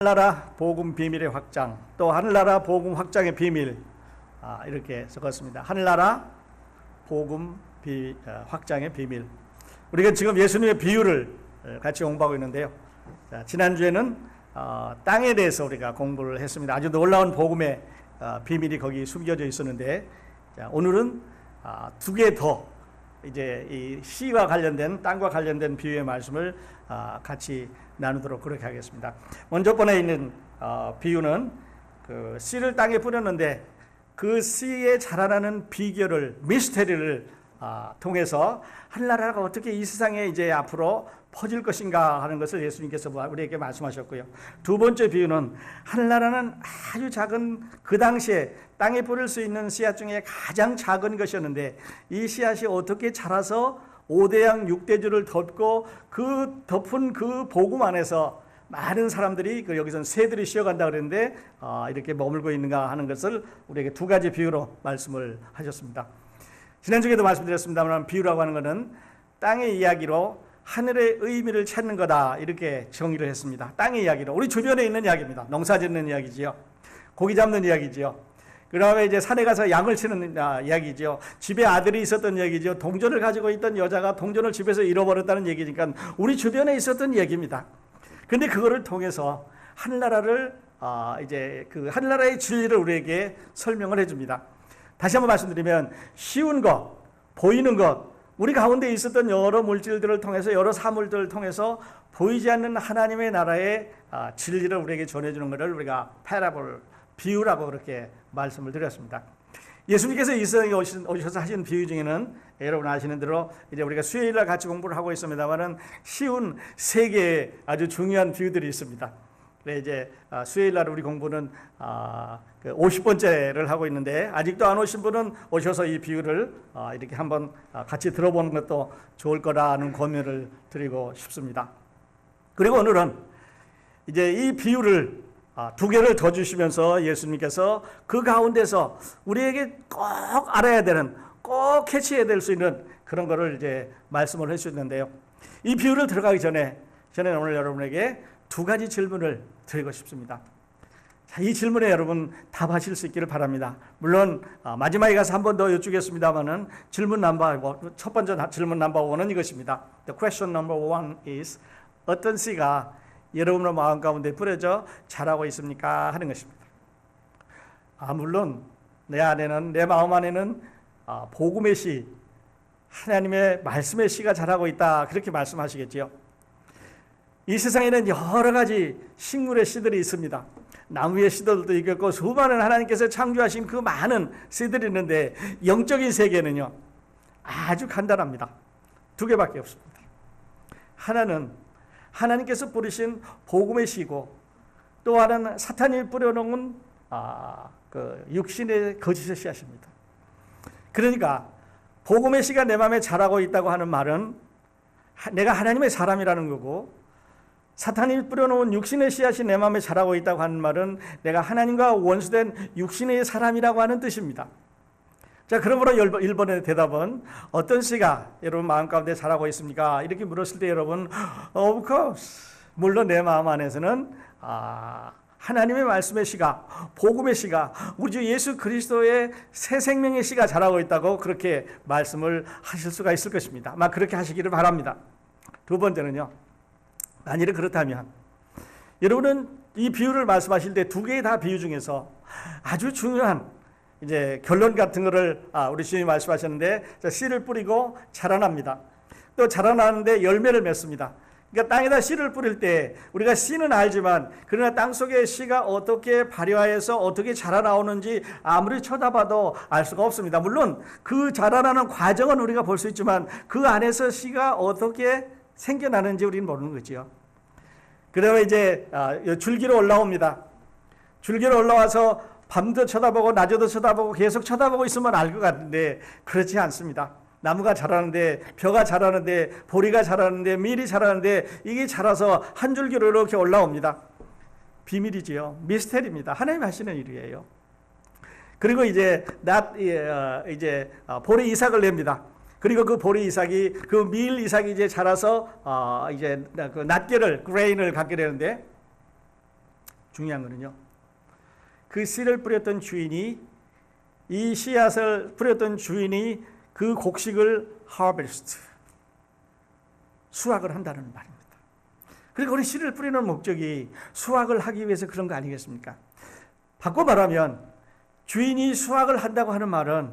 하늘나라 복음 비밀의 확장, 또 하늘나라 복음 확장의 비밀, 이렇게 적었습니다. 하늘나라 복음 확장의 비밀. 우리가 지금 예수님의 비유를 같이 공부하고 있는데요. 지난주에는 땅에 대해서 우리가 공부를 했습니다. 아주 놀라운 복음의 비밀이 거기 숨겨져 있었는데, 오늘은 두 개 더 이제 이 씨와 관련된, 땅과 관련된 비유의 말씀을 같이 나누도록 그렇게 하겠습니다. 먼저 번에 있는 비유는 그 씨를 땅에 뿌렸는데 그 씨에 자라나는 비결을, 미스테리를 통해서 하늘나라가 어떻게 이 세상에 이제 앞으로 퍼질 것인가 하는 것을 예수님께서 우리에게 말씀하셨고요. 두 번째 비유는 하늘나라는 아주 작은, 그 당시에 땅에 뿌릴 수 있는 씨앗 중에 가장 작은 것이었는데 이 씨앗이 어떻게 자라서 5대양 6대주를 덮고 그 덮은 그 복음 안에서 많은 사람들이, 여기서는 새들이 쉬어간다 그랬는데 이렇게 머물고 있는가 하는 것을 우리에게 두 가지 비유로 말씀을 하셨습니다. 지난주에도 말씀드렸습니다만, 비유라고 하는 것은 땅의 이야기로 하늘의 의미를 찾는 거다, 이렇게 정의를 했습니다. 땅의 이야기로 우리 주변에 있는 이야기입니다. 농사 짓는 이야기지요, 고기 잡는 이야기지요, 그 다음에 이제 산에 가서 양을 치는 이야기죠. 집에 아들이 있었던 얘기죠. 동전을 가지고 있던 여자가 동전을 집에서 잃어버렸다는 얘기니까 우리 주변에 있었던 얘기입니다. 근데 그거를 통해서 하늘나라를, 이제 그 하늘나라의 진리를 우리에게 설명을 해줍니다. 다시 한번 말씀드리면, 쉬운 것, 보이는 것, 우리 가운데 있었던 여러 물질들을 통해서, 여러 사물들을 통해서 보이지 않는 하나님의 나라의 진리를 우리에게 전해주는 것을 우리가 패러블, 비유라고 그렇게 말씀을 드렸습니다. 예수님께서 이 세상에 오셔서 하신 비유 중에는 여러분 아시는 대로 이제 우리가 수요일날 같이 공부를 하고 있습니다만은 쉬운 세 개의 아주 중요한 비유들이 있습니다. 그래 이제 수요일날 우리 공부는 50번째를 하고 있는데, 아직도 안 오신 분은 오셔서 이 비유를 이렇게 한번 같이 들어보는 것도 좋을 거라는 권유를 드리고 싶습니다. 그리고 오늘은 이제 이 비유를 두 개를 더 주시면서 예수님께서 그 가운데서 우리에게 꼭 알아야 되는, 꼭 캐치해야 될 수 있는 그런 거를 이제 말씀을 해주셨는데요. 이 비유를 들어가기 전에 저는 오늘 여러분에게 두 가지 질문을 드리고 싶습니다. 자, 이 질문에 여러분 답하실 수 있기를 바랍니다. 물론 마지막에 가서 한 번 더 여쭙겠습니다만은 질문 첫 번째 질문 넘버 1은 이것입니다. The question number 1 is, 어떤 씨가 여러분의 마음 가운데 뿌려져 자라고 있습니까? 하는 것입니다. 물론 내 안에는, 내 마음 안에는 복음의 씨, 하나님의 말씀의 씨가 자라고 있다, 그렇게 말씀하시겠지요. 이 세상에는 여러 가지 식물의 씨들이 있습니다. 나무의 씨들도 있겠고 수많은 하나님께서 창조하신 그 많은 씨들이 있는데, 영적인 세계는요 아주 간단합니다. 두 개밖에 없습니다. 하나는 하나님께서 뿌리신 복음의 씨고, 또 하나는 사탄이 뿌려놓은 그 육신의 거짓의 씨앗입니다. 그러니까 복음의 씨가 내 마음에 자라고 있다고 하는 말은 내가 하나님의 사람이라는 거고, 사탄이 뿌려놓은 육신의 씨앗이 내 마음에 자라고 있다고 하는 말은 내가 하나님과 원수된 육신의 사람이라고 하는 뜻입니다. 자, 그러므로 1번의 대답은, 어떤 씨가 여러분 마음 가운데 자라고 있습니까? 이렇게 물었을 때 여러분, of course, 물론 내 마음 안에서는 하나님의 말씀의 씨가, 복음의 씨가, 우리 주 예수 그리스도의 새 생명의 씨가 자라고 있다고 그렇게 말씀을 하실 수가 있을 것입니다. 아마 그렇게 하시기를 바랍니다. 두 번째는요, 만일에 그렇다면 여러분은 이 비유를 말씀하실 때 두 개의 다 비유 중에서 아주 중요한 이제 결론 같은 거를 우리 주님이 말씀하셨는데, 씨를 뿌리고 자라납니다. 또 자라나는데 열매를 맺습니다. 그러니까 땅에다 씨를 뿌릴 때 우리가 씨는 알지만, 그러나 땅 속에 씨가 어떻게 발효해서 어떻게 자라나오는지 아무리 쳐다봐도 알 수가 없습니다. 물론 그 자라나는 과정은 우리가 볼 수 있지만 그 안에서 씨가 어떻게 생겨나는지 우리는 모르는 거지요. 그다음에 이제 줄기로 올라옵니다. 줄기로 올라와서 밤도 쳐다보고 낮에도 쳐다보고 계속 쳐다보고 있으면 알 것 같은데, 그렇지 않습니다. 나무가 자라는데, 벼가 자라는데, 보리가 자라는데, 밀이 자라는데, 이게 자라서 한 줄기로 이렇게 올라옵니다. 비밀이지요. 미스테리입니다. 하나님이 하시는 일이에요. 그리고 이제 보리 이삭을 냅니다. 그리고 그 보리 이삭이, 그 밀 이삭이 이제 자라서 이제 그 낱개를, 그레인을 갖게 되는데, 중요한 거는요, 그 씨를 뿌렸던 주인이, 이 씨앗을 뿌렸던 주인이 그 곡식을 harvest, 수확을 한다는 말입니다. 그러니까 우리 씨를 뿌리는 목적이 수확을 하기 위해서 그런 거 아니겠습니까? 바꿔 말하면 주인이 수확을 한다고 하는 말은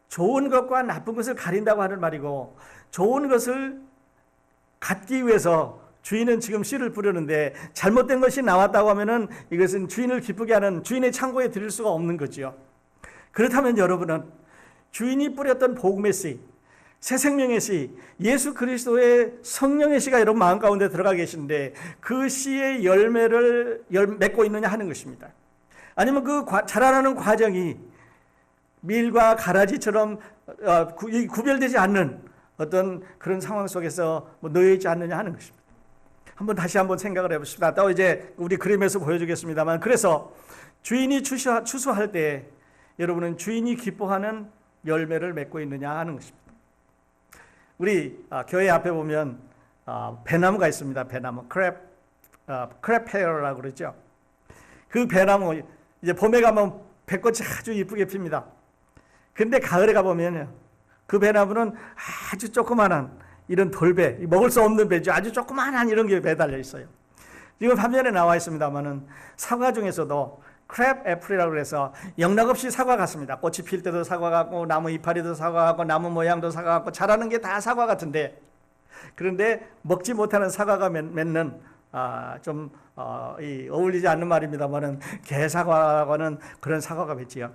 좋은 것과 나쁜 것을 가린다고 하는 말이고, 좋은 것을 갖기 위해서 주인은 지금 씨를 뿌렸는데 잘못된 것이 나왔다고 하면은 이것은 주인을 기쁘게 하는, 주인의 창고에 드릴 수가 없는 거죠. 그렇다면 여러분은 주인이 뿌렸던 복음의 씨, 새 생명의 씨, 예수 그리스도의 성령의 씨가 여러분 마음 가운데 들어가 계신데 그 씨의 열매를 맺고 있느냐 하는 것입니다. 아니면 그 자라나는 과정이 밀과 가라지처럼 구별되지 않는 어떤 그런 상황 속에서 놓여 있지 않느냐 하는 것입니다. 다시 한번 생각을 해봅시다. 또 이제 우리 그림에서 보여주겠습니다만, 그래서 주인이 추수할 때 여러분은 주인이 기뻐하는 열매를 맺고 있느냐 하는 것입니다. 우리 교회 앞에 보면 배나무가 있습니다. 배나무, 크랩 페어라고 그러죠. 그 배나무 이제 봄에 가면 배꽃이 아주 이쁘게 핍니다. 근데 가을에 가보면 그 배나무는 아주 조그만한 이런 돌배, 먹을 수 없는 배죠. 아주 조그만한 이런 게 매달려 있어요. 지금 화면에 나와 있습니다만은 사과 중에서도 크랩 애플이라고 해서 영락없이 사과 같습니다. 꽃이 필 때도 사과 같고, 나무 이파리도 사과 같고, 나무 모양도 사과 같고, 자라는 게 다 사과 같은데, 그런데 먹지 못하는 사과가 맺는 좀 어울리지 않는 말입니다만은 개사과와는 그런 사과가 맺지요.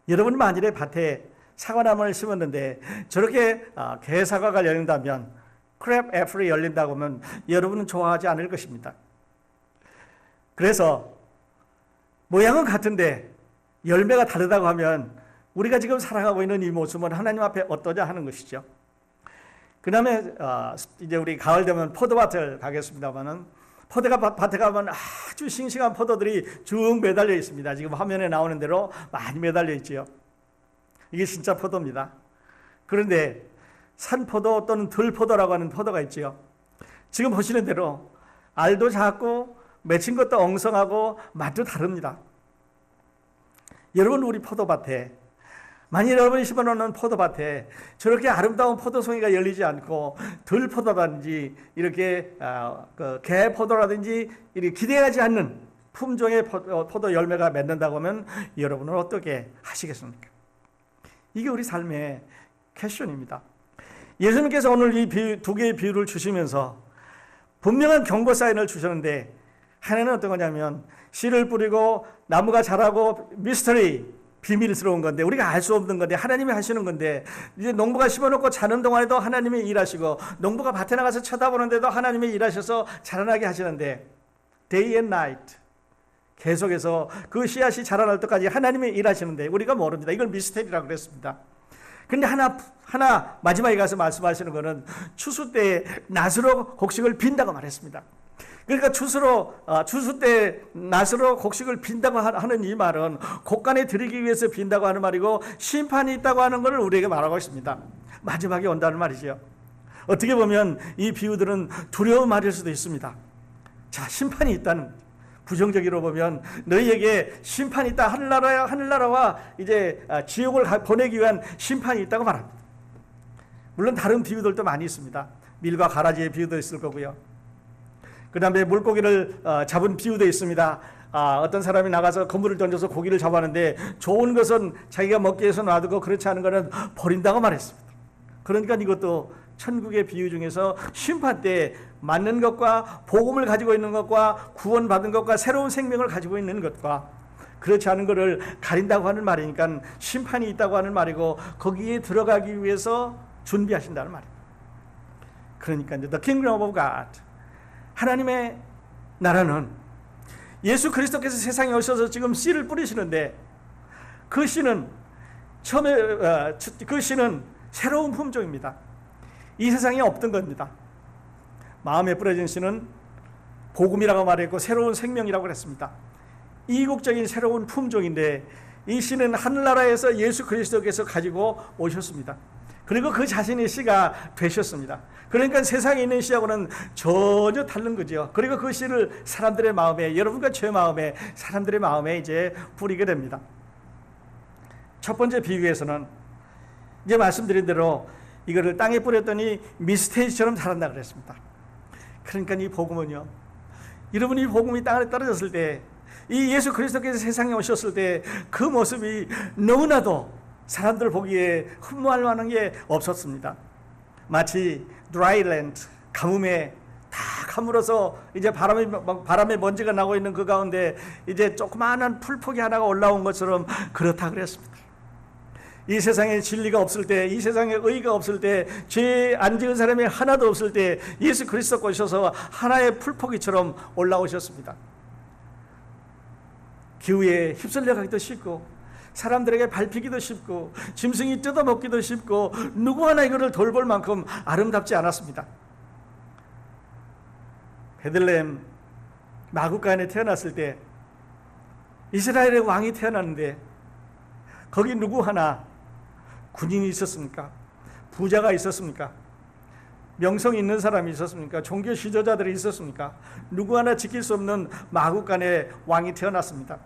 여러분 만일에 밭에 사과나무를 심었는데 저렇게 개사과가 열린다면, 크랩 애플이 열린다고 하면 여러분은 좋아하지 않을 것입니다. 그래서 모양은 같은데 열매가 다르다고 하면 우리가 지금 살아가고 있는 이 모습은 하나님 앞에 어떠냐 하는 것이죠. 그 다음에 이제 우리 가을 되면 포도밭을 가겠습니다만은, 밭에 가면 아주 싱싱한 포도들이 쭉 매달려 있습니다. 지금 화면에 나오는 대로 많이 매달려 있지요. 이게 진짜 포도입니다. 그런데 산포도 또는 들포도라고 하는 포도가 있지요. 지금 보시는 대로 알도 작고 맺힌 것도 엉성하고 맛도 다릅니다. 여러분, 우리 포도밭에, 만일 여러분이 심어놓는 포도밭에 저렇게 아름다운 포도송이가 열리지 않고 들포도라든지 이렇게 개포도라든지 이렇게 기대하지 않는 품종의 포도 열매가 맺는다고 하면 여러분은 어떻게 하시겠습니까? 이게 우리 삶의 퀘션입니다. 예수님께서 오늘 이 두 개의 비유를 주시면서 분명한 경고 사인을 주셨는데, 하나는 어떤 거냐면 씨를 뿌리고 나무가 자라고 미스터리, 비밀스러운 건데, 우리가 알 수 없는 건데 하나님이 하시는 건데, 이제 농부가 심어놓고 자는 동안에도 하나님이 일하시고, 농부가 밭에 나가서 쳐다보는데도 하나님이 일하셔서 자라나게 하시는데, day and night 계속해서 그 씨앗이 자라날 때까지 하나님이 일하시는데 우리가 모릅니다. 이걸 미스테리라고 그랬습니다. 근데 하나 마지막에 가서 말씀하시는 거는 추수 때 낫으로 곡식을 빈다고 말했습니다. 그러니까 추수 때 낫으로 곡식을 빈다고 하는 이 말은 곡간에 들이기 위해서 빈다고 하는 말이고, 심판이 있다고 하는 것을 우리에게 말하고 있습니다. 마지막에 온다는 말이죠. 어떻게 보면 이 비유들은 두려운 말일 수도 있습니다. 자, 심판이 있다는, 부정적으로 보면 너희에게 심판이 있다, 하늘나라와 이제 지옥을 보내기 위한 심판이 있다고 말합니다. 물론 다른 비유들도 많이 있습니다. 밀과 가라지의 비유도 있을 거고요. 그 다음에 물고기를 잡은 비유도 있습니다. 어떤 사람이 나가서 그물을 던져서 고기를 잡았는데 좋은 것은 자기가 먹기 위해서 놔두고 그렇지 않은 것은 버린다고 말했습니다. 그러니까 이것도 천국의 비유 중에서 심판 때 맞는 것과 복음을 가지고 있는 것과 구원받은 것과 새로운 생명을 가지고 있는 것과 그렇지 않은 것을 가린다고 하는 말이니까 심판이 있다고 하는 말이고, 거기에 들어가기 위해서 준비하신다는 말입니다. 그러니까 이제 The Kingdom of God, 하나님의 나라는 예수 그리스도께서 세상에 오셔서 지금 씨를 뿌리시는데, 그 씨는 그 씨는 새로운 품종입니다. 이 세상에 없던 겁니다. 마음에 뿌려진 씨는 복음이라고 말했고 새로운 생명이라고 그랬습니다. 이국적인 새로운 품종인데, 이 씨는 하늘나라에서 예수 그리스도께서 가지고 오셨습니다. 그리고 그 자신이 씨가 되셨습니다. 그러니까 세상에 있는 씨하고는 전혀 다른 거죠. 그리고 그 씨를 사람들의 마음에, 여러분과 제 마음에, 사람들의 마음에 이제 뿌리게 됩니다. 첫 번째 비유에서는 이제 말씀드린 대로 이거를 땅에 뿌렸더니 미스테이지처럼 자란다 그랬습니다. 그러니까 이 복음은요, 여러분이 이 복음이 땅에 떨어졌을 때, 이 예수 그리스도께서 세상에 오셨을 때 그 모습이 너무나도 사람들 보기에 흠모할 만한 게 없었습니다. 마치 드라이랜드, 가뭄에 다 가물어서 이제 바람에 먼지가 나고 있는 그 가운데 이제 조그마한 풀포기 하나가 올라온 것처럼 그렇다 그랬습니다. 이 세상에 진리가 없을 때, 이 세상에 의가 없을 때, 죄에 안 지은 사람이 하나도 없을 때 예수 그리스도가 오셔서 하나의 풀포기처럼 올라오셨습니다. 기후에 휩쓸려 가기도 쉽고, 사람들에게 밟히기도 쉽고, 짐승이 뜯어먹기도 쉽고, 누구 하나 이거를 돌볼 만큼 아름답지 않았습니다. 베들레헴 마구간에 태어났을 때 이스라엘의 왕이 태어났는데 거기 누구 하나 군인이 있었습니까? 부자가 있었습니까? 명성이 있는 사람이 있었습니까? 종교 지도자들이 있었습니까? 누구 하나 지킬 수 없는 마구간에 왕이 태어났습니다.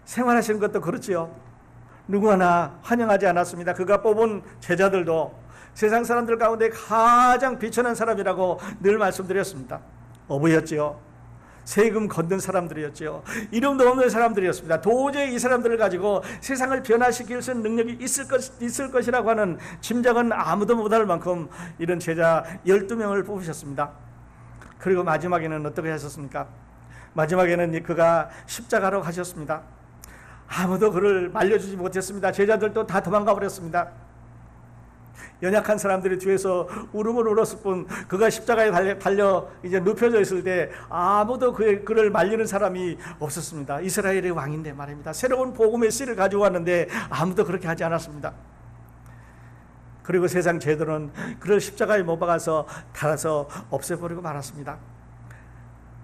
생활하시는 것도 그렇지요. 누구 하나 환영하지 않았습니다. 그가 뽑은 제자들도 세상 사람들 가운데 가장 비천한 사람이라고 늘 말씀드렸습니다. 어부였지요. 세금 걷는 사람들이었죠. 이름도 없는 사람들이었습니다. 도저히 이 사람들을 가지고 세상을 변화시킬 수 있는 능력이 있을 것이라고 하는 짐작은 아무도 못할 만큼 이런 제자 12명을 뽑으셨습니다. 그리고 마지막에는 어떻게 하셨습니까? 마지막에는 그가 십자가로 가셨습니다. 아무도 그를 말려주지 못했습니다. 제자들도 다 도망가 버렸습니다. 연약한 사람들이 뒤에서 울음을 울었을 뿐, 그가 십자가에 달려 이제 눕혀져 있을 때 아무도 그를 말리는 사람이 없었습니다. 이스라엘의 왕인데 말입니다. 새로운 복음의 씨를 가지고 왔는데 아무도 그렇게 하지 않았습니다. 그리고 세상 제도는 그를 십자가에 못 박아서 달아서 없애버리고 말았습니다.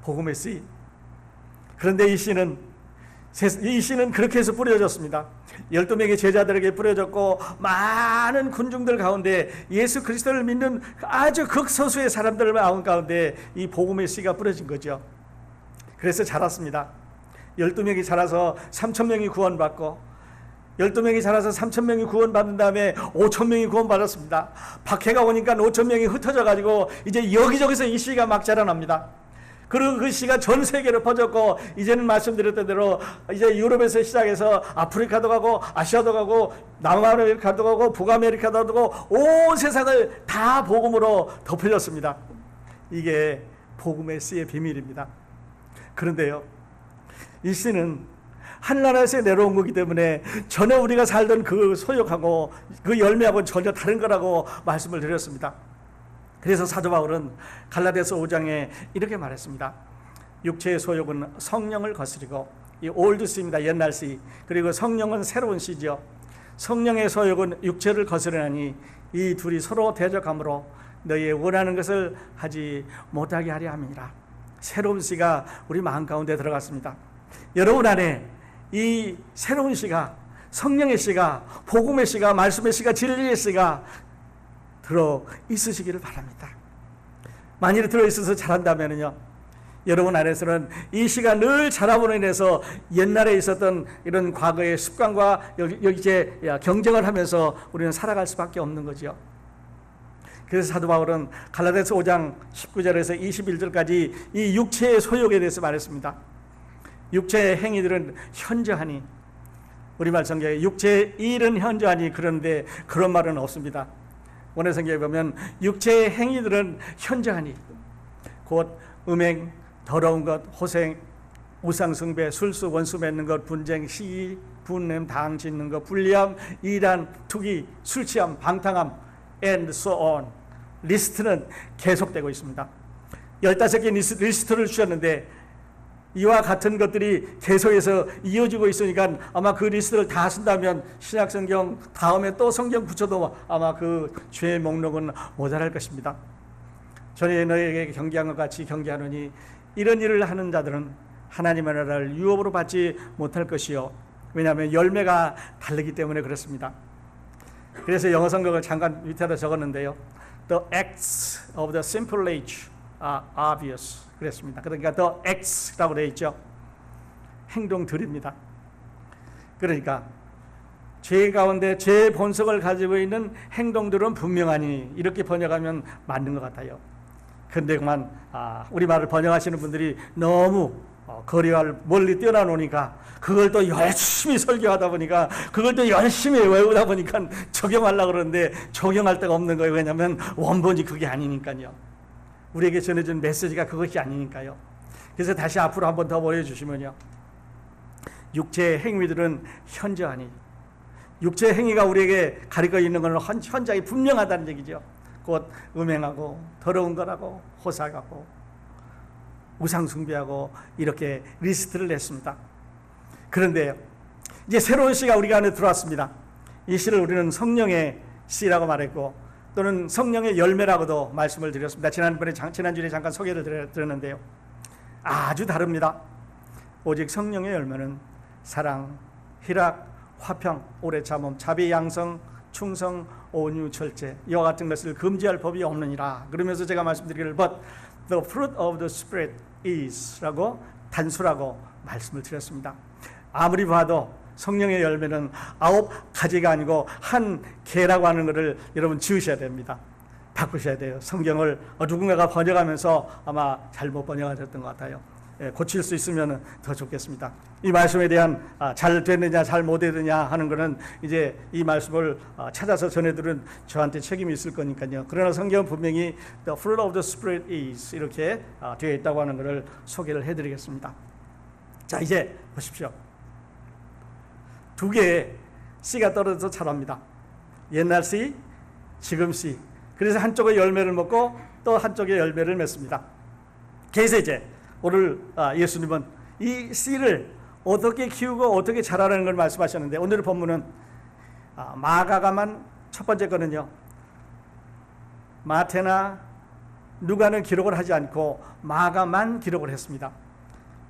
복음의 씨. 그런데 이 씨는 그렇게 해서 뿌려졌습니다. 12명의 제자들에게 뿌려졌고, 많은 군중들 가운데 예수 그리스도를 믿는 아주 극소수의 사람들 마음 가운데 이 복음의 씨가 뿌려진 거죠. 그래서 자랐습니다. 12명이 자라서 3,000명이 구원받고, 12명이 자라서 3,000명이 구원받은 다음에 5,000명이 구원받았습니다. 박해가 오니까 5,000명이 흩어져 가지고 이제 여기저기서 이 씨가 막 자라납니다. 그리고 그 씨가 전 세계로 퍼졌고, 이제는 말씀드렸던 대로 이제 유럽에서 시작해서 아프리카도 가고, 아시아도 가고, 남아메리카도 가고, 북아메리카도 가고, 온 세상을 다 복음으로 덮어졌습니다. 이게 복음의 씨의 비밀입니다. 그런데요, 이 씨는 하늘나라에서 내려온 거기 때문에 전에 우리가 살던 그 소욕하고 그 열매하고는 전혀 다른 거라고 말씀을 드렸습니다. 그래서 사도 바울은 갈라디아서 5장에 이렇게 말했습니다. 육체의 소욕은 성령을 거스리고, 이 올드 씨입니다. 옛날 씨. 그리고 성령은 새로운 씨죠. 성령의 소욕은 육체를 거스르나니 이 둘이 서로 대적함으로 너희의 원하는 것을 하지 못하게 하려 함이니라. 새로운 씨가 우리 마음 가운데 들어갔습니다. 여러분 안에 이 새로운 씨가, 성령의 씨가, 복음의 씨가, 말씀의 씨가, 진리의 씨가 들어 있으시기를 바랍니다. 만일 들어 있어서 자란다면요, 여러분 안에서는 이 씨가 늘 자라므로 인해서 옛날에 있었던 이런 과거의 습관과 여기 이제 경쟁을 하면서 우리는 살아갈 수밖에 없는 거죠. 그래서 사도 바울은 갈라디아서 5장 19절에서 21절까지 이 육체의 소욕에 대해서 말했습니다. 육체의 행위들은 현저하니, 우리말 성경에 육체의 일은 현저하니, 그런데 그런 말은 없습니다. 원의 성경에 보면 육체의 행위들은 현저하니, 곧 음행, 더러운 것, 호생, 우상숭배, 술수, 원수 맺는 것, 분쟁, 시기, 분냄, 당 짓는 것, 불리함, 이단, 투기, 술 취함, 방탕함, and so on. 리스트는 계속되고 있습니다. 15개 리스트를 주셨는데 이와 같은 것들이 계속해서 이어지고 있으니까 아마 그 리스트를 다 쓴다면 신약성경 다음에 또 성경 붙여도 아마 그 죄의 목록은 모자랄 것입니다. 전에 너희에게 경계한 것 같이 경계하노니 이런 일을 하는 자들은 하나님의 나라를 유업으로 받지 못할 것이요. 왜냐하면 열매가 다르기 때문에 그렇습니다. 그래서 영어 성경을 잠깐 밑에다 적었는데요. The acts of the simple age are obvious. 그랬습니다. 그러니까 the acts라고 되어 있죠. 행동들입니다. 그러니까 죄 가운데 죄의 본성을 가지고 있는 행동들은 분명하니 이렇게 번역하면 맞는 것 같아요. 그런데 그만 우리말을 번역하시는 분들이 너무 거리가 멀리 뛰어나노니까 그걸 또 열심히 설교하다 보니까 그걸 또 열심히 외우다 보니까 적용하려고 그러는데 적용할 데가 없는 거예요. 왜냐하면 원본이 그게 아니니까요. 우리에게 전해진 메시지가 그것이 아니니까요. 그래서 다시 앞으로 한 번 더 보여주시면요. 육체의 행위들은 현저하니, 육체의 행위가 우리에게 가리고 있는 것은 현저하게 분명하다는 얘기죠. 곧 음행하고 더러운 거라고 호사하고 우상 숭배하고 이렇게 리스트를 냈습니다. 그런데요, 이제 새로운 씨가 우리 안에 들어왔습니다. 이 씨를 우리는 성령의 씨라고 말했고 또는 성령의 열매라고도 말씀을 드렸습니다. 지난주에 잠깐 소개를 드렸는데요. 아주 다릅니다. 오직 성령의 열매는 사랑, 희락, 화평, 오래 참음, 자비, 양성, 충성, 온유, 절제 이와 같은 것을 금지할 법이 없느니라. 그러면서 제가 말씀드리기를 But the fruit of the Spirit is 라고 단수라고 말씀을 드렸습니다. 아무리 봐도 성령의 열매는 9가지가 아니고 한 개라고 하는 것을 여러분 지우셔야 됩니다. 바꾸셔야 돼요. 성경을 누군가가 번역하면서 아마 잘못 번역하셨던 것 같아요. 고칠 수 있으면 더 좋겠습니다. 이 말씀에 대한 잘 됐느냐 잘 못됐느냐 하는 것은 이제 이 말씀을 찾아서 전해들은 저한테 책임이 있을 거니까요. 그러나 성경은 분명히 The fruit of the Spirit is 이렇게 되어 있다고 하는 것을 소개를 해드리겠습니다. 자, 이제 보십시오. 두 개의 씨가 떨어져서 자랍니다. 옛날 씨, 지금 씨. 그래서 한쪽의 열매를 먹고 또 한쪽의 열매를 맺습니다. 그래서 이제 오늘 예수님은 이 씨를 어떻게 키우고 어떻게 자라라는 걸 말씀하셨는데 오늘 본문은 마가가만 첫 번째 거는요. 마태나 누가는 기록을 하지 않고 마가만 기록을 했습니다.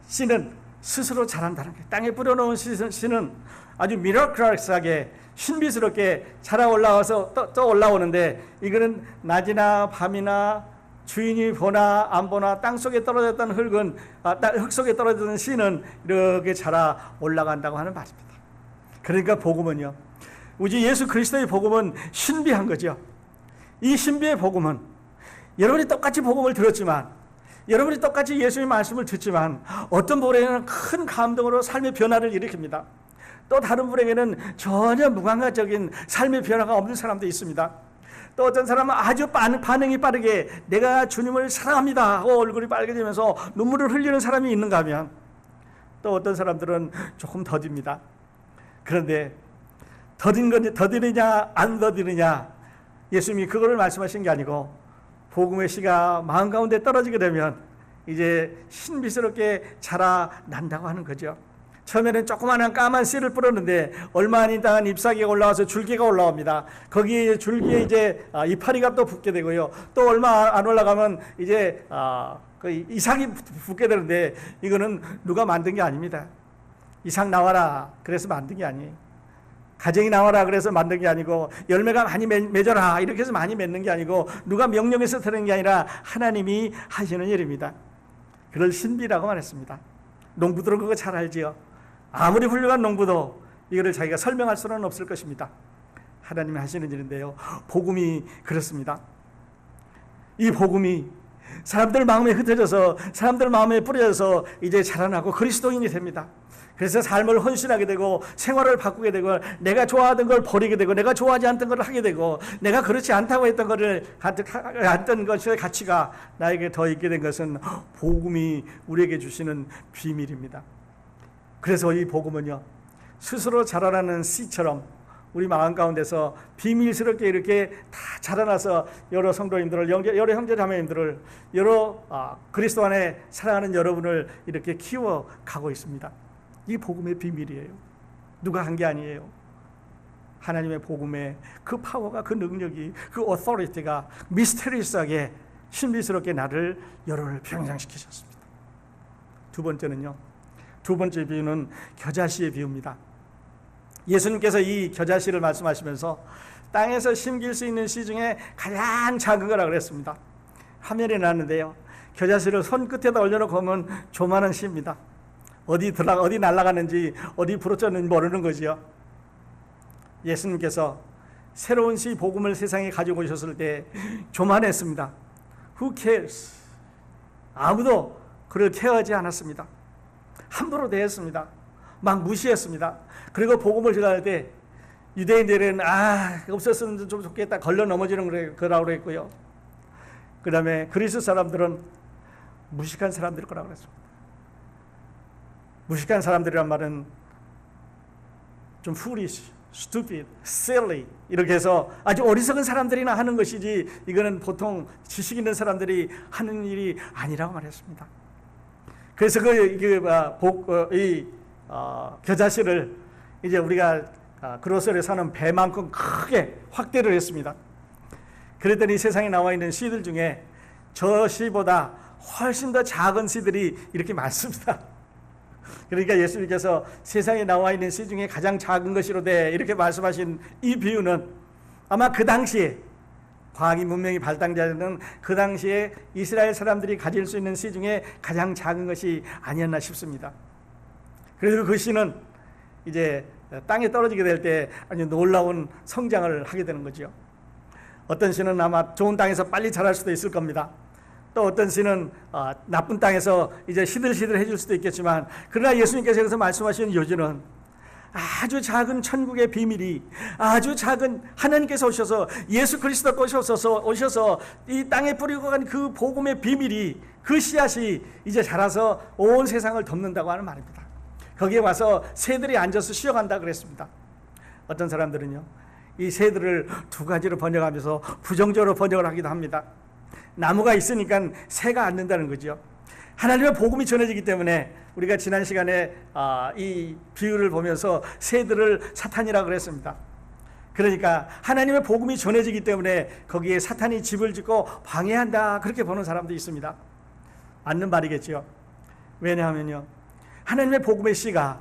씨는 스스로 자란다는 게 땅에 뿌려놓은 씨는 아주 미라클하게 신비스럽게 자라 올라와서 또 올라오는데 이거는 낮이나 밤이나 주인이 보나 안 보나 땅속에 떨어졌던 흙 속에 떨어졌던 씨는 이렇게 자라 올라간다고 하는 말입니다. 그러니까 복음은요, 우리 예수 그리스도의 복음은 신비한 거죠. 이 신비의 복음은 여러분이 똑같이 복음을 들었지만, 여러분이 똑같이 예수의 말씀을 듣지만 어떤 분에게는 큰 감동으로 삶의 변화를 일으킵니다. 또 다른 분에게는 전혀 무감각적인 삶의 변화가 없는 사람도 있습니다. 또 어떤 사람은 아주 반응이 빠르게 내가 주님을 사랑합니다 하고 얼굴이 빨개지면서 눈물을 흘리는 사람이 있는가 하면 또 어떤 사람들은 조금 더딥니다. 그런데 더디느냐 안 더디느냐 예수님이 그거를 말씀하신 게 아니고 복음의 씨가 마음 가운데 떨어지게 되면 이제 신비스럽게 자라난다고 하는 거죠. 처음에는 조그마한 까만 씨를 뿌렸는데 얼마 안 있다가 잎사귀가 올라와서 줄기가 올라옵니다. 거기에 줄기에 이제 이파리가 또 붙게 되고요. 또 얼마 안 올라가면 이제 그 이삭이 붙게 되는데 이거는 누가 만든 게 아닙니다. 이삭 나와라 그래서 만든 게 아니에요. 가정이 나와라 그래서 만든 게 아니고 열매가 많이 맺어라 이렇게 해서 많이 맺는 게 아니고 누가 명령해서 되는 게 아니라 하나님이 하시는 일입니다. 그걸 신비라고 말했습니다. 농부들은 그거 잘 알지요. 아무리 훌륭한 농부도 이거를 자기가 설명할 수는 없을 것입니다. 하나님이 하시는 일인데요. 복음이 그렇습니다. 이 복음이 사람들 마음에 흩어져서 사람들 마음에 뿌려져서 이제 자라나고 그리스도인이 됩니다. 그래서 삶을 헌신하게 되고 생활을 바꾸게 되고 내가 좋아하던 걸 버리게 되고 내가 좋아하지 않던 걸 하게 되고 내가 그렇지 않다고 했던 것의 가치가 나에게 더 있게 된 것은 복음이 우리에게 주시는 비밀입니다. 그래서 이 복음은요, 스스로 자라나는 씨처럼 우리 마음 가운데서 비밀스럽게 이렇게 다 자라나서 여러 성도님들을, 여러 형제자매님들을, 여러 그리스도 안에 사랑하는 여러분을 이렇게 키워가고 있습니다. 이 복음의 비밀이에요. 누가 한 게 아니에요. 하나님의 복음의 그 파워가, 그 능력이, 그 어토리티가 미스테리어스하게 신비스럽게 나를 여러분을 평장시키셨습니다. 두 번째는요, 두 번째 비유는 겨자씨의 비유입니다. 예수님께서 이 겨자씨를 말씀하시면서 땅에서 심길 수 있는 씨 중에 가장 작은 거라고 그랬습니다. 화면에 나왔는데요, 겨자씨를 손끝에다 올려놓고 보면 조만한 씨입니다. 어디 날아가는지 어디 부러졌는지 모르는 거지요. 예수님께서 새로운 씨 복음을 세상에 가지고 오셨을 때 조만했습니다. Who cares? 아무도 그를 케어하지 않았습니다. 함부로 대했습니다. 막 무시했습니다. 그리고 복음을 전할 때 유대인들은 없었으면 좀 좋겠다, 걸려 넘어지는 거라고 그랬고요. 그 다음에 그리스 사람들은 무식한 사람들일 거라고 그랬습니다. 무식한 사람들이란 말은 좀 foolish, stupid, silly 이렇게 해서 아주 어리석은 사람들이나 하는 것이지, 이거는 보통 지식 있는 사람들이 하는 일이 아니라고 말했습니다. 그래서 겨자씨를 이제 우리가 그로서에 사는 배만큼 크게 확대를 했습니다. 그랬더니 세상에 나와 있는 씨들 중에 저 씨보다 훨씬 더 작은 씨들이 이렇게 많습니다. 그러니까 예수님께서 세상에 나와 있는 씨 중에 가장 작은 것이로되 이렇게 말씀하신 이 비유는 아마 그 당시에 과학이 문명이 발달되는 그 당시에 이스라엘 사람들이 가질 수 있는 씨 중에 가장 작은 것이 아니었나 싶습니다. 그래서 그 씨는 이제 땅에 떨어지게 될 때 아주 놀라운 성장을 하게 되는 거죠. 어떤 씨는 아마 좋은 땅에서 빨리 자랄 수도 있을 겁니다. 또 어떤 씨는 나쁜 땅에서 이제 시들시들해질 수도 있겠지만, 그러나 예수님께서 여기서 말씀하시는 요지는 아주 작은 천국의 비밀이, 아주 작은 하나님께서 오셔서 예수 그리스도가 오셔서 이 땅에 뿌리고 간 그 복음의 비밀이, 그 씨앗이 이제 자라서 온 세상을 덮는다고 하는 말입니다. 거기에 와서 새들이 앉아서 쉬어간다 그랬습니다. 어떤 사람들은요, 이 새들을 두 가지로 번역하면서 부정적으로 번역을 하기도 합니다. 나무가 있으니까 새가 앉는다는 거죠. 하나님의 복음이 전해지기 때문에 우리가 지난 시간에 이 비유를 보면서 새들을 사탄이라고 그랬습니다. 그러니까 하나님의 복음이 전해지기 때문에 거기에 사탄이 집을 짓고 방해한다, 그렇게 보는 사람도 있습니다. 맞는 말이겠죠. 왜냐하면요, 하나님의 복음의 씨가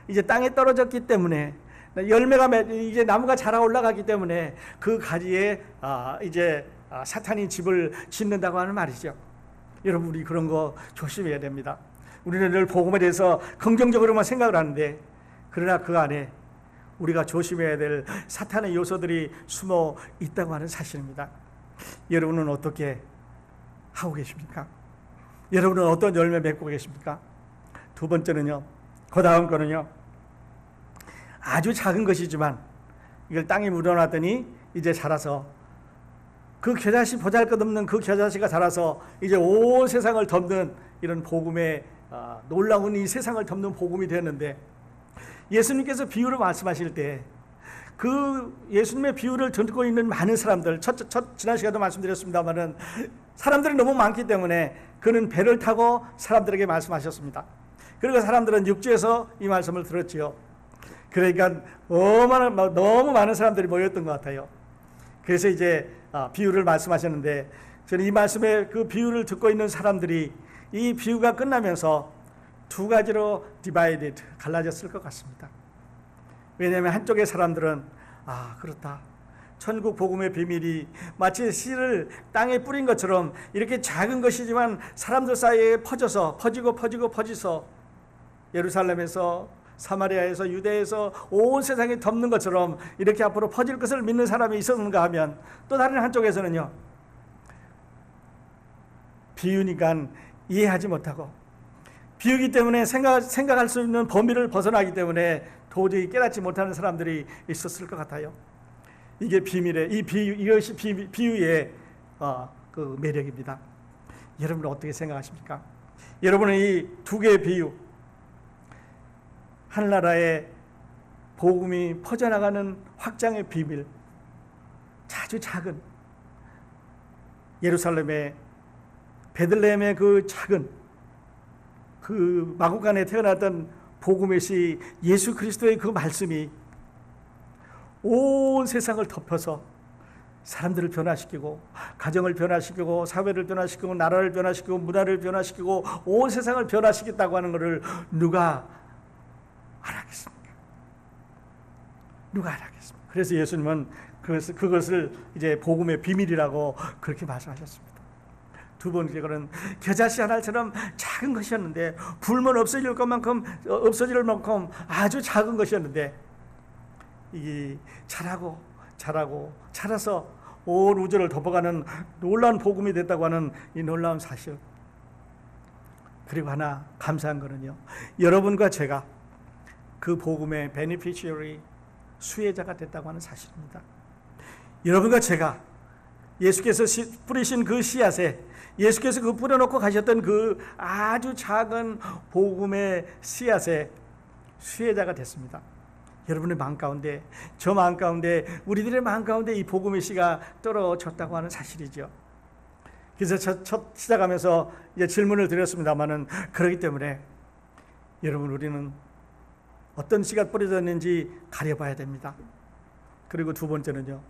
이제 땅에 떨어졌기 때문에, 열매가 이제 나무가 자라 올라가기 때문에 그 가지에 이제 사탄이 집을 짓는다고 하는 말이죠. 여러분, 우리 그런 거 조심해야 됩니다. 우리는 늘 복음에 대해서 긍정적으로만 생각을 하는데, 그러나 그 안에 우리가 조심해야 될 사탄의 요소들이 숨어 있다고 하는 사실입니다. 여러분은 어떻게 하고 계십니까? 여러분은 어떤 열매 맺고 계십니까? 두 번째는요, 그 다음 거는요, 아주 작은 것이지만 이걸 땅에 묻어놨더니 이제 자라서 그 겨자씨, 보잘것없는 그 겨자씨가 자라서 이제 온 세상을 덮는 이런 복음의 놀라운 이 세상을 덮는 복음이 되었는데, 예수님께서 비유를 말씀하실 때 그 예수님의 비유를 듣고 있는 많은 사람들, 지난 시간에도 말씀드렸습니다마는 사람들이 너무 많기 때문에 그는 배를 타고 사람들에게 말씀하셨습니다. 그리고 사람들은 육지에서 이 말씀을 들었지요. 그러니까 너무 많은 사람들이 모였던 것 같아요. 그래서 이제 비유를 말씀하셨는데, 저는 이 말씀에 그 비유를 듣고 있는 사람들이 이 비유가 끝나면서 두 가지로 divided, 갈라졌을 것 같습니다. 왜냐하면 한쪽의 사람들은 그렇다, 천국 복음의 비밀이 마치 씨를 땅에 뿌린 것처럼 이렇게 작은 것이지만 사람들 사이에 퍼져서 예루살렘에서, 사마리아에서, 유대에서 온 세상에 덮는 것처럼 이렇게 앞으로 퍼질 것을 믿는 사람이 있었는가 하면, 또 다른 한쪽에서는요, 비유니까 이해하지 못하고, 비유기 때문에 생각할 수 있는 범위를 벗어나기 때문에 도저히 깨닫지 못하는 사람들이 있었을 것 같아요. 이게 이것이 비유의 그 매력입니다. 여러분은 어떻게 생각하십니까? 여러분은 이 두 개의 비유, 하늘나라의 복음이 퍼져나가는 확장의 비밀, 아주 작은 예루살렘의, 베들레헴의 그 작은 그 마구간에 태어났던 복음의 씨 예수 그리스도의 그 말씀이 온 세상을 덮어서 사람들을 변화시키고, 가정을 변화시키고, 사회를 변화시키고, 나라를 변화시키고, 문화를 변화시키고, 온 세상을 변화시켰다고 하는 것을 누가 알아겠습니까? 누가 알아겠습니까? 그래서 예수님은 그것을 이제 복음의 비밀이라고 그렇게 말씀하셨습니다. 두 번째는 겨자씨 하나처럼 작은 것이었는데, 불면 없어질 만큼 아주 작은 것이었는데, 이 자라서 온 우주를 덮어가는 놀라운 복음이 됐다고 하는 이 놀라운 사실. 그리고 하나 감사한 거는요, 여러분과 제가 그 복음의 베니피셔리, 수혜자가 됐다고 하는 사실입니다. 여러분과 제가 예수께서 뿌리신 그 씨앗에, 예수께서 그 뿌려놓고 가셨던 그 아주 작은 복음의 씨앗에 수혜자가 됐습니다. 여러분의 마음 가운데, 저 마음 가운데, 우리들의 마음 가운데 이 복음의 씨가 떨어졌다고 하는 사실이죠. 그래서 첫 시작하면서 이제 질문을 드렸습니다만은, 그렇기 때문에 여러분, 우리는 어떤 씨가 뿌려졌는지 가려봐야 됩니다. 그리고 두 번째는요,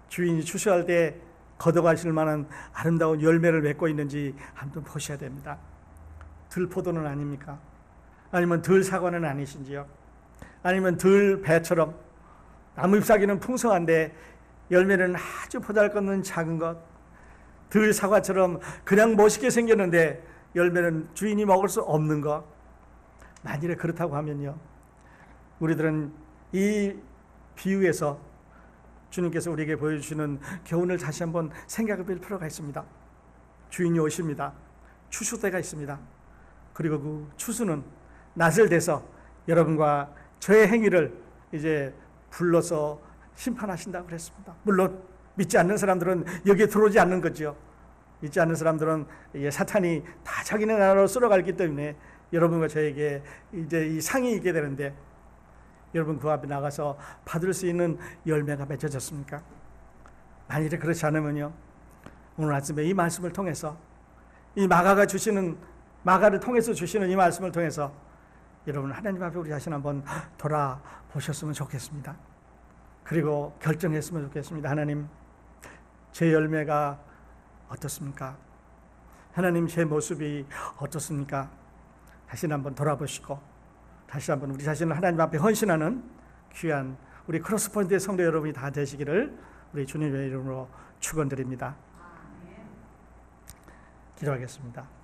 주인이 추수할 때 걷어가실 만한 아름다운 열매를 맺고 있는지 한번 보셔야 됩니다. 들포도는 아닙니까? 아니면 들사과는 아니신지요? 아니면 들배처럼 나무 잎사귀는 풍성한데 열매는 아주 보잘것없는 작은 것, 들사과처럼 그냥 멋있게 생겼는데 열매는 주인이 먹을 수 없는 것. 만일에 그렇다고 하면요, 우리들은 이 비유에서 주님께서 우리에게 보여주시는 교훈을 다시 한번 생각해 볼 필요가 있습니다. 주인이 오십니다. 추수 때가 있습니다. 그리고 그 추수는 낯을 대서 여러분과 저의 행위를 이제 불러서 심판하신다고 그랬습니다. 물론 믿지 않는 사람들은 여기에 들어오지 않는 거죠. 믿지 않는 사람들은 사탄이 다 자기네 나라로 쓸어가기 때문에 여러분과 저에게 이제 이 상이 있게 되는데, 여러분 그 앞에 나가서 받을 수 있는 열매가 맺어졌습니까? 만일에 그렇지 않으면요, 오늘 아침에 이 말씀을 통해서, 이 마가를 통해서 주시는 이 말씀을 통해서 여러분 하나님 앞에 우리 자신 한번 돌아보셨으면 좋겠습니다. 그리고 결정했으면 좋겠습니다. 하나님, 제 열매가 어떻습니까? 하나님, 제 모습이 어떻습니까? 다시 한번 돌아보시고, 다시 한번 우리 자신을 하나님 앞에 헌신하는 귀한 우리 크로스포인트의 성도 여러분이 다 되시기를 우리 주님의 이름으로 축원드립니다. 기도하겠습니다.